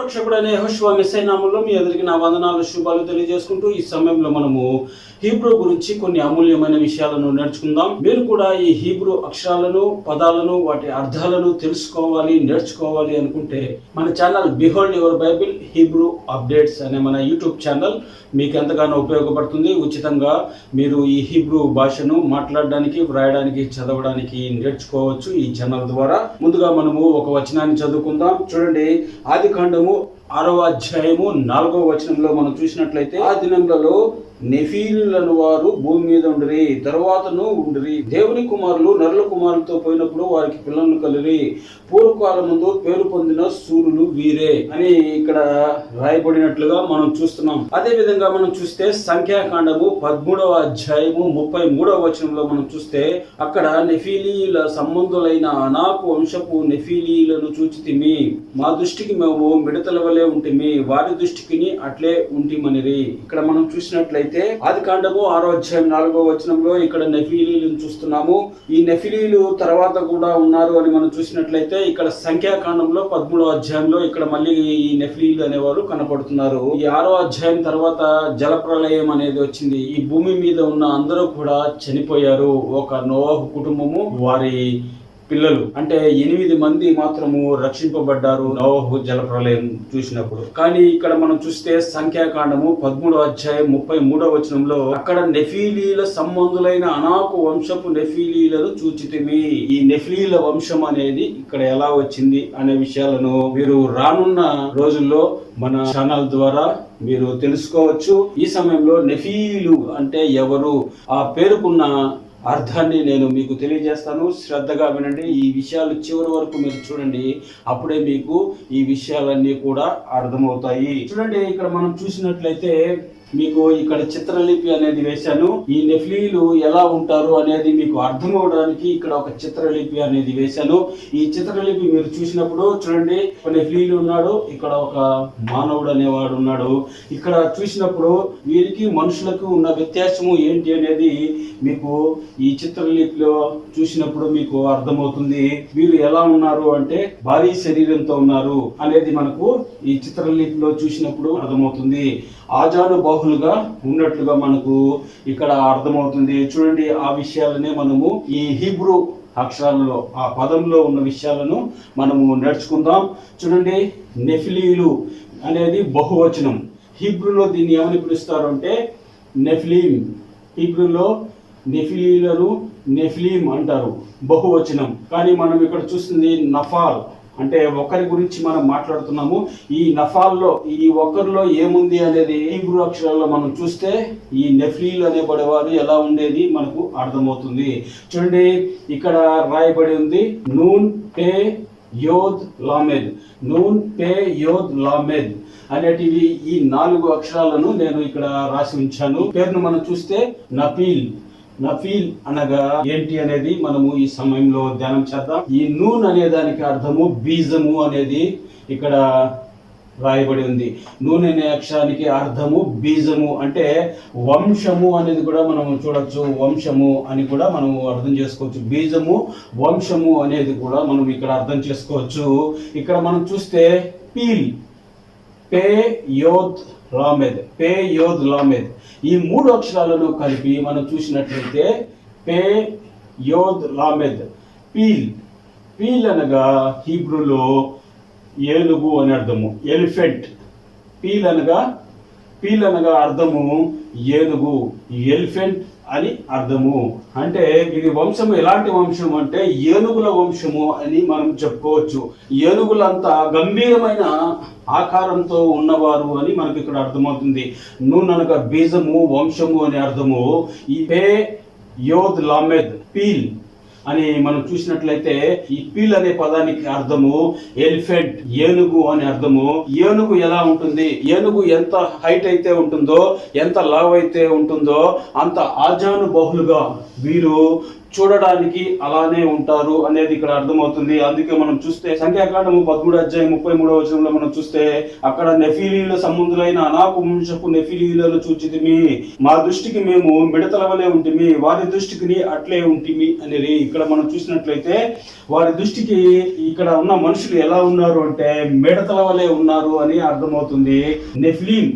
రక్షకుడైన యెహోషువ మెస్సీయ నామములో మీ అందరికీ నా వందనాలు శుభాలు తెలియజేసుకుంటూ ఈ సమయంలో మనము హీబ్రూ గురించి కొన్ని అమూల్యమైన విషయాలను నేర్చుకుందాం. మీరు కూడా ఈ హీబ్రూ అక్షరాలను, పదాలను, వాటి అర్థాలను తెలుసుకోవాలి, నేర్చుకోవాలి అనుకుంటే మన channel behold your Bible Hebrew updates అనే మన యూట్యూబ్ ఛానల్ మీకు ఎంతగానో ఉపయోగపడుతుంది. ఉచితంగా మీరు ఈ హీబ్రూ భాషను మాట్లాడడానికి, వ్రాయడానికి, చదవడానికి నేర్చుకోవచ్చు ఈ ఛానల్ ద్వారా. ముందుగా మనము ఒక వచనాన్ని చదువుకుందాం. చూడండి, ఆదికాండము 6వ అధ్యాయము 4వ వచనంలో మనం చూసినట్లయితే, ఆ దినములలో నెఫీలులను వారు భూమి మీద ఉండిరి, తరువాతను ఉండిరి. దేవుని కుమారులు నరుల కుమారులతో పోయినప్పుడు వారికి పిల్లలను కలిరి. పూర్వకాలం ముందు పేరు పొందిన సూర్యులు వీరే అని ఇక్కడ రాయబడినట్లుగా మనం చూస్తున్నాం. అదే విధంగా మనం చూస్తే సంఖ్యాకాండము 13వ అధ్యాయము 33వ వచనంలో మనం చూస్తే, అక్కడ నెఫీలీల సంబంధులైన అనాకు వంశపు నెఫీలీలను చూచితిమి, మా దృష్టికి మేము మిడతల వలె ఉంటిమి, వారి దృష్టికి అట్లే ఉంటిమనిరి. ఇక్కడ మనం చూసినట్లయితే ఆదికాండము 6వ అధ్యాయం 4వ వచనంలో ఇక్కడ నెఫీలీలను చూస్తున్నాము. ఈ నెఫీలీలు తర్వాత కూడా ఉన్నారు అని మనం చూసినట్లయితే, ఇక్కడ సంఖ్యాకాండంలో 13వ అధ్యాయంలో ఇక్కడ మళ్ళీ ఈ నెఫీలీలు అనేవారు కనపడుతున్నారు. ఈ 6వ అధ్యాయం తర్వాత జలప్రలయం అనేది వచ్చింది. ఈ భూమి మీద ఉన్న అందరూ కూడా చనిపోయారు. ఒక నోవహు కుటుంబము, వారి పిల్లలు అంటే 8 మంది మాత్రము రక్షింపబడ్డారు నోవహు జలప్రలయం చూసినప్పుడు. కానీ ఇక్కడ మనం చూస్తే సంఖ్యాకాండము 13వ అధ్యాయం 33వ వచనంలో, అక్కడ నెఫీలీల సంబంధులైన అనాకు వంశపు నెఫీలీలను చూచితిమి. ఈ నెఫీలీల వంశం అనేది ఇక్కడ ఎలా వచ్చింది అనే విషయాలను మీరు రానున్న రోజుల్లో మన ఛానల్ ద్వారా మీరు తెలుసుకోవచ్చు. ఈ సమయంలో నెఫీలు అంటే ఎవరు, ఆ పేరుకున్న అర్థాన్ని నేను మీకు తెలియజేస్తాను. శ్రద్ధగా వినండి. ఈ విషయాలు చివరి వరకు మీరు చూడండి, అప్పుడే మీకు ఈ విషయాలన్నీ కూడా అర్థమవుతాయి. చూడండి, ఇక్కడ మనం చూసినట్లయితే మీకు ఇక్కడ చిత్రలిపి అనేది వేశాను. ఈ నెఫ్లీలు ఎలా ఉంటారు అనేది మీకు అర్థం అవడానికి ఇక్కడ ఒక చిత్రలిపి అనేది వేశాను. ఈ చిత్రలిపి మీరు చూసినప్పుడు చూడండి, ఒక నెఫ్లీలు ఉన్నాడు, ఇక్కడ ఒక మానవుడు అనేవాడు ఉన్నాడు. ఇక్కడ చూసినప్పుడు వీరికి మనుషులకు ఉన్న వ్యత్యాసము ఏంటి అనేది మీకు ఈ చిత్రలిపిలో చూసినప్పుడు మీకు అర్థమవుతుంది. వీరు ఎలా ఉన్నారు అంటే భారీ శరీరంతో ఉన్నారు అనేది మనకు ఈ చిత్రలిపిలో చూసినప్పుడు అర్థమవుతుంది. ఆజానుబాహులుగా ఉన్నట్లుగా మనకు ఇక్కడ అర్థమవుతుంది. చూడండి, ఆ విషయాలనే మనము ఈ హీబ్రూ అక్షరాలలో, ఆ పదంలో ఉన్న విషయాలను మనము నేర్చుకుందాం. చూడండి, నెఫిలీలు అనేది బహువచనం. హీబ్రూలో దీన్ని ఏమని పిలుస్తారు అంటే నెఫ్లీం. హీబ్రూలో నెఫిలీలను నెఫ్లీం అంటారు, బహువచనం. కానీ మనం ఇక్కడ చూస్తుంది నఫాల్ అంటే ఒకరి గురించి మనం మాట్లాడుతున్నాము. ఈ నఫాల్లో ఈ ఒక్కరిలో ఏముంది అనేది హీబ్రూ అక్షరాల్లో మనం చూస్తే ఈ నెఫ్లీలు అనేబడేవారు ఎలా ఉండేది మనకు అర్థమవుతుంది. చూడండి, ఇక్కడ రాయబడి ఉంది నూన్ పే యోద్ లామెద్. నూన్ పే యోద్ లామెద్ అనేటివి ఈ 4 అక్షరాలను నేను ఇక్కడ రాసి ఉంచాను. పేరును మనం చూస్తే నఫీల్. నఫీల్ అనగా ఏంటి అనేది మనము ఈ సమయంలో ధ్యానం చేద్దాం. ఈ నూన్ అనే దానికి అర్థము బీజము అనేది ఇక్కడ రాయబడి ఉంది. నూనె అనే అక్షరానికి అర్థము బీజము అంటే వంశము అనేది కూడా మనం చూడొచ్చు. వంశము అని కూడా మనం అర్థం చేసుకోవచ్చు. బీజము, వంశము అనేది కూడా మనం ఇక్కడ అర్థం చేసుకోవచ్చు. ఇక్కడ మనం చూస్తే పీల్, పే యోద్ లామెద్, పే యోద్ లామెద్, ఈ 3 అక్షరాలను కలిపి మనం చూసినట్లయితే పే యోద్ లామెద్ పీల్. పీల్ అనగా హీబ్రూలో ఏనుగు అని అర్థము, ఎలిఫెంట్. పీల్ అనగా అర్థము ఏనుగు, ఎలిఫెంట్ అని అర్థము. అంటే ఇది వంశము ఎలాంటి వంశం అంటే ఏనుగుల వంశము అని మనం చెప్పుకోవచ్చు. ఏనుగులంతా గంభీరమైన ఆకారంతో ఉన్నవారు అని మనకు ఇక్కడ అర్థమవుతుంది. నూన్ అనగా బీజము, వంశము అని అర్థము. ఈ పే యోద్ లామెద్ పీల్ అని మనం చూసినట్లయితే ఈ పీల్ అనే పదానికి అర్థము ఎలిఫెంట్, ఏనుగు అని అర్థము. ఏనుగు ఎలా ఉంటుంది, ఏనుగు ఎంత హైట్ అయితే ఉంటుందో, ఎంత లావ్ అయితే ఉంటుందో అంత ఆజానుబాహులుగా వీరు చూడడానికి అలానే ఉంటారు అనేది ఇక్కడ అర్థమవుతుంది. అందుకే మనం చూస్తే సంఖ్యాకాండము 13:33 మనం చూస్తే అక్కడ నెఫీలీల సంబంధులైన అనాకు వంశపు నెఫీలీలను చూచితిమి, మా దృష్టికి మేము మిడతల వలె ఉంటిమి, వారి దృష్టికి అట్లే ఉంటిమి అనేది ఇక్కడ మనం చూసినట్లయితే వారి దృష్టికి ఇక్కడ ఉన్న మనుషులు ఎలా ఉన్నారు అంటే మిడతల వలె ఉన్నారు అని అర్థమవుతుంది. నెఫిలీం,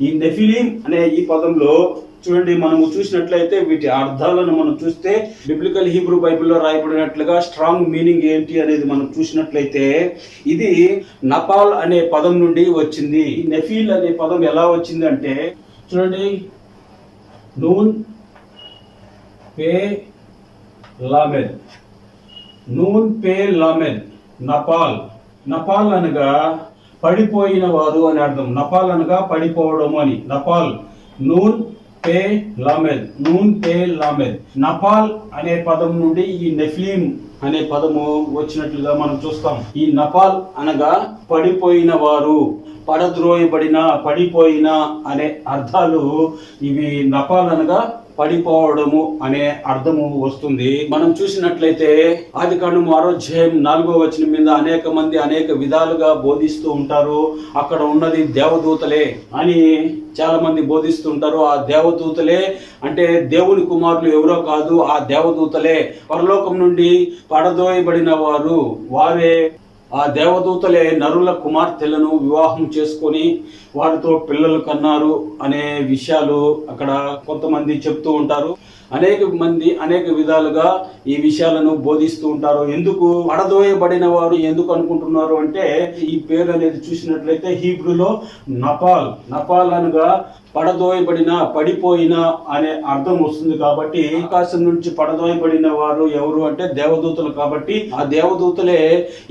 ఈ నెఫిలీం అనే ఈ పదంలో చూడండి, మనము చూసినట్లయితే వీటి అర్థాలను మనం చూస్తే బిబ్లికల్ హీబ్రూ బైబిల్లో రాయబడినట్లుగా స్ట్రాంగ్ మీనింగ్ ఏంటి అనేది మనం చూసినట్లయితే ఇది నపాల్ అనే పదం నుండి వచ్చింది. నెఫీల్ అనే పదం ఎలా వచ్చింది అంటే చూడండి, నూన్ పే లామెల్, నూన్ పే లామెల్, నపాల్. నపాల్ అనగా పడిపోయిన వారు అని అర్థం. నపాల్ అనగా పడిపోవడం అని. నపాల్, నూన్ పే లామెల్, నూన్ పే లామెల్. నపాల్ అనే పదం నుండి ఈ నెఫ్లీం అనే పదము వచ్చినట్లుగా మనం చూస్తాం. ఈ నపాల్ అనగా పడిపోయిన వారు, పడద్రోయబడిన, పడిపోయిన అనే అర్థాలు ఇవి. నపాల్ అనగా పడిపోవడము అనే అర్థము వస్తుంది. మనం చూసినట్లయితే ఆదికాండము 6:4 మీద అనేక మంది అనేక విధాలుగా బోధిస్తూ ఉంటారు. అక్కడ ఉన్నది దేవదూతలే అని చాలా మంది బోధిస్తుంటారు. ఆ దేవదూతలే అంటే దేవుని కుమారులు ఎవరో కాదు, ఆ దేవదూతలే పరలోకం నుండి పడదోయబడిన వారు. వారే ఆ దేవదూతలే నరుల కుమార్తెలను వివాహం చేసుకొని వారితో పిల్లలు కన్నారు అనే విషయాలు అక్కడ కొంతమంది చెప్తూ ఉంటారు. అనేక మంది అనేక విధాలుగా ఈ విషయాలను బోధిస్తూ ఉంటారు. ఎందుకు పడదోయబడిన వారు ఎందుకు అనుకుంటున్నారు అంటే ఈ పేరు అనేది చూసినట్లయితే హీబ్రూలో నపాల్, నపాల్ అనగా పడదోయబడిన, పడిపోయిన అనే అర్థం వస్తుంది. కాబట్టి ఆకాశం నుంచి పడదోయబడిన వారు ఎవరు అంటే దేవదూతలు. కాబట్టి ఆ దేవదూతలే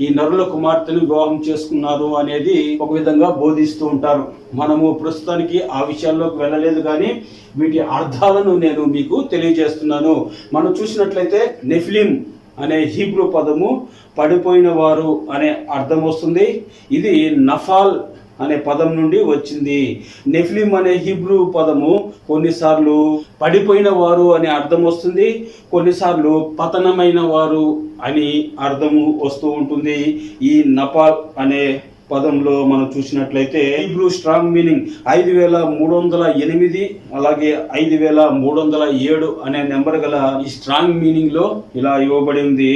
ఈ నరుల కుమార్తెను వివాహం చేసుకున్నారు అనేది ఒక విధంగా బోధిస్తూ ఉంటారు. మనము ప్రస్తుతానికి ఆ విషయాల్లోకి వెళ్ళలేదు, కానీ వీటి అర్థాలను నేను మీకు తెలియజేస్తున్నాను. మనం చూసినట్లయితే నెఫిలీం అనే హీబ్రూ పదము పడిపోయిన వారు అనే అర్థం వస్తుంది. ఇది నఫాల్ అనే పదం నుండి వచ్చింది. నెఫిలీం అనే హీబ్రూ పదము కొన్నిసార్లు పడిపోయిన వారు అనే అర్థం వస్తుంది, కొన్నిసార్లు పతనమైన వారు అని అర్థము వస్తూ ఉంటుంది. ఈ నపాల్ అనే పదంలో మనం చూసినట్లయితే హీబ్రూ స్ట్రాంగ్ మీనింగ్ 5308 అలాగే 5307 అనే నెంబర్ గల ఈ స్ట్రాంగ్ మీనింగ్ లో ఇలా ఇవ్వబడి ఉంది.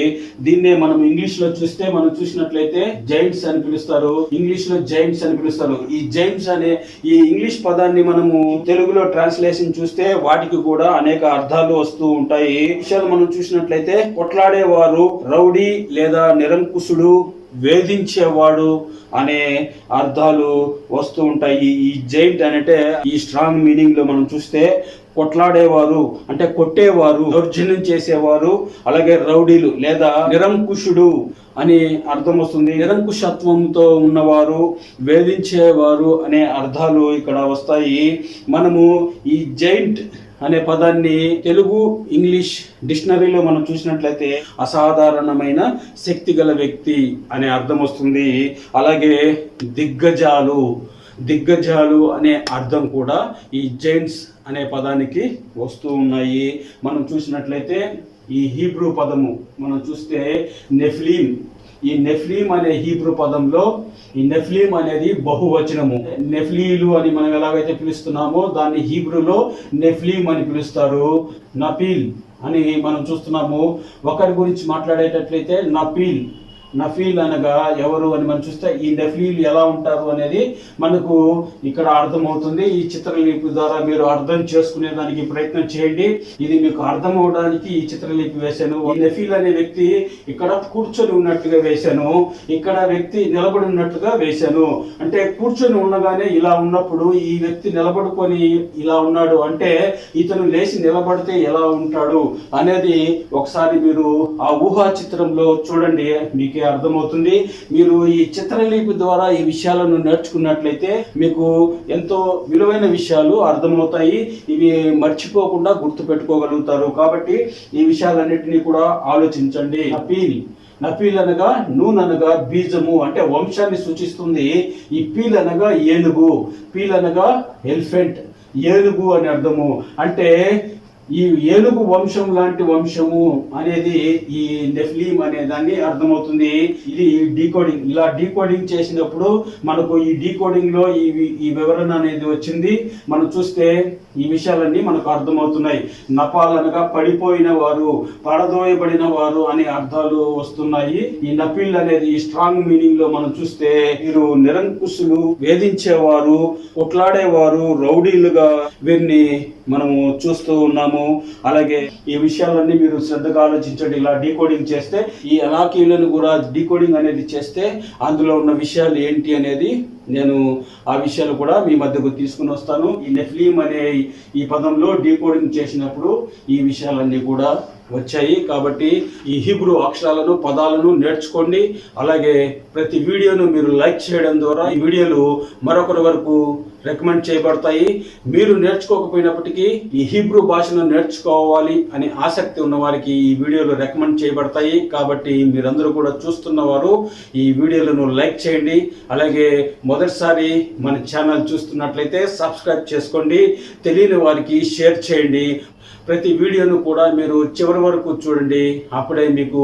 దీన్నే మనం ఇంగ్లీష్ లో చూస్తే మనం చూసినట్లయితే జైంట్స్ అని పిలుస్తారు, ఇంగ్లీష్ లో జైంట్స్ అని పిలుస్తారు. ఈ జైంట్స్ అనే ఈ ఇంగ్లీష్ పదాన్ని మనము తెలుగులో ట్రాన్స్లేషన్ చూస్తే వాటికి కూడా అనేక అర్థాలు వస్తూ ఉంటాయి. ఈ విషయాలు మనం చూసినట్లయితే కొట్లాడేవారు, రౌడీ లేదా నిరంకుశుడు, వేధించేవాడు అనే అర్థాలు వస్తూ ఉంటాయి. ఈ జైంట్ అంటే ఈ స్ట్రాంగ్ మీనింగ్ లో మనం చూస్తే కొట్లాడేవారు అంటే కొట్టేవారు, దౌర్జన్యం చేసేవారు, అలాగే రౌడీలు లేదా నిరంకుశుడు అని అర్థం వస్తుంది. నిరంకుశత్వంతో ఉన్నవారు, వేధించేవారు అనే అర్థాలు ఇక్కడ వస్తాయి. మనము ఈ జైంట్ అనే పదాన్ని తెలుగు ఇంగ్లీష్ డిక్షనరీలో మనం చూసినట్లయితే అసాధారణమైన శక్తి గల వ్యక్తి అనే అర్థం వస్తుంది. అలాగే దిగ్గజాలు, దిగ్గజాలు అనే అర్థం కూడా ఈ జైంట్స్ అనే పదానికి వస్తూ ఉన్నాయి. మనం చూసినట్లయితే ఈ హీబ్రూ పదము మనం చూస్తే నెఫిలీం, ఈ నెఫిలీం అనే హీబ్రూ పదంలో ఈ నెఫిలీం అనేది బహువచనము. నెఫ్లీలు అని మనం ఎలాగైతే పిలుస్తున్నామో దాన్ని హీబ్రూలో నెఫిలీం అని పిలుస్తారు. నపీల్ అని మనం చూస్తున్నాము. ఒకరి గురించి మాట్లాడేటట్లయితే నపీల్, నఫీల్ అనగా ఎవరు అని మనం చూస్తే ఈ నెఫీల్ ఎలా ఉంటారు అనేది మనకు ఇక్కడ అర్థమవుతుంది. ఈ చిత్రలిపి ద్వారా మీరు అర్థం చేసుకునే దానికి ప్రయత్నం చేయండి. ఇది మీకు అర్థం అవడానికి ఈ చిత్రలిపి వేశాను. ఈ నెఫీల్ అనే వ్యక్తి ఇక్కడ కూర్చొని ఉన్నట్లుగా వేశాను, ఇక్కడ వ్యక్తి నిలబడి ఉన్నట్లుగా వేశాను. అంటే కూర్చొని ఉండగానే ఇలా ఉన్నప్పుడు ఈ వ్యక్తి నిలబడుకొని ఇలా ఉన్నాడు అంటే ఇతను లేచి నిలబడితే ఎలా ఉంటాడు అనేది ఒకసారి మీరు ఆ ఊహా చిత్రంలో చూడండి, మీకు అర్థమవుతుంది. మీరు ఈ చిత్రలిపి ద్వారా ఈ విషయాలను నేర్చుకున్నట్లయితే మీకు ఎంతో విలువైన విషయాలు అర్థమవుతాయి. ఇవి మర్చిపోకుండా గుర్తు పెట్టుకోగలుగుతారు. కాబట్టి ఈ విషయాలన్నిటినీ కూడా ఆలోచించండి. నపీల్, నపీల్ అనగా నూన్ అనగా బీజము అంటే వంశాన్ని సూచిస్తుంది. ఈ పీల్ అనగా ఏనుగు, పీల్ అనగా ఎలిఫెంట్, ఏనుగు అని అర్థము. అంటే ఈ ఏనుగు వంశం లాంటి వంశము అనేది ఈ నెఫ్లీం అనే దాన్ని అర్థమవుతుంది. ఇది డీకోడింగ్, ఇలా డీకోడింగ్ చేసినప్పుడు మనకు ఈ డీకోడింగ్ లో ఈ వివరణ అనేది వచ్చింది. మనం చూస్తే ఈ విషయాలన్నీ మనకు అర్థమవుతున్నాయి. నపాల్ అనగా పడిపోయిన వారు, పడదోయబడిన వారు అనే అర్థాలు వస్తున్నాయి. ఈ నపిల్ అనేది స్ట్రాంగ్ మీనింగ్ లో మనం చూస్తే వీరు నిరంకుశులు, వేధించేవారు, కొట్లాడేవారు, రౌడీలుగా వీరిని మనము చూస్తూ ఉన్నాము. అలాగే ఈ విషయాలన్నీ మీరు శ్రద్ధగా ఆలోచించండి. ఇలా డీకోడింగ్ చేస్తే, ఈ అనాకీలను కూడా డీకోడింగ్ అనేది చేస్తే అందులో ఉన్న విషయాలు ఏంటి అనేది నేను ఆ విషయాలు కూడా మీ మధ్యకు తీసుకుని వస్తాను. ఈ నెఫ్లీం అనే ఈ పదంలో డీకోడింగ్ చేసినప్పుడు ఈ విషయాలన్నీ కూడా వచ్చాయి. కాబట్టి ఈ హీబ్రూ అక్షరాలను, పదాలను నేర్చుకోండి. అలాగే ప్రతి వీడియోను మీరు లైక్ చేయడం ద్వారా ఈ వీడియోలు మరొకరి వరకు రికమెండ్ చేయబడతాయి. మీరు నేర్చుకోకపోయినప్పటికీ ఈ హీబ్రూ భాషను నేర్చుకోవాలి అనే ఆసక్తి ఉన్న వారికి ఈ వీడియోలు రికమెండ్ చేయబడతాయి. కాబట్టి మీరందరూ కూడా చూస్తున్నవారు ఈ వీడియోలను లైక్ చేయండి. అలాగే మొదటిసారి మన ఛానల్ చూస్తున్నట్లయితే సబ్స్క్రైబ్ చేసుకోండి. తెలియని వారికి షేర్ చేయండి. ప్రతి వీడియోను కూడా మీరు చివరి వరకు చూడండి. అప్పుడే మీకు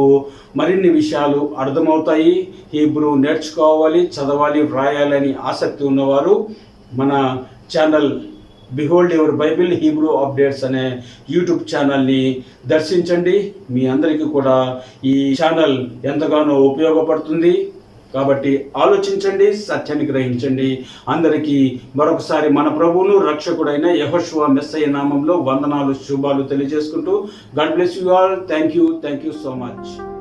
మరిన్ని విషయాలు అర్థమవుతాయి. హీబ్రూ నేర్చుకోవాలి, చదవాలి, వ్రాయాలి అని ఆసక్తి ఉన్నవారు మన channel behold your Bible Hebrew updates అనే యూట్యూబ్ ఛానల్ని దర్శించండి. మీ అందరికీ కూడా ఈ ఛానల్ ఎంతగానో ఉపయోగపడుతుంది. కాబట్టి ఆలోచించండి, సత్యాన్ని గ్రహించండి. అందరికీ మరొకసారి మన ప్రభువును రక్షకుడైన యెహోషువ మెస్సయ్య నామంలో వందనాలు, శుభాలు తెలియజేసుకుంటూ God bless you all. Thank you so much.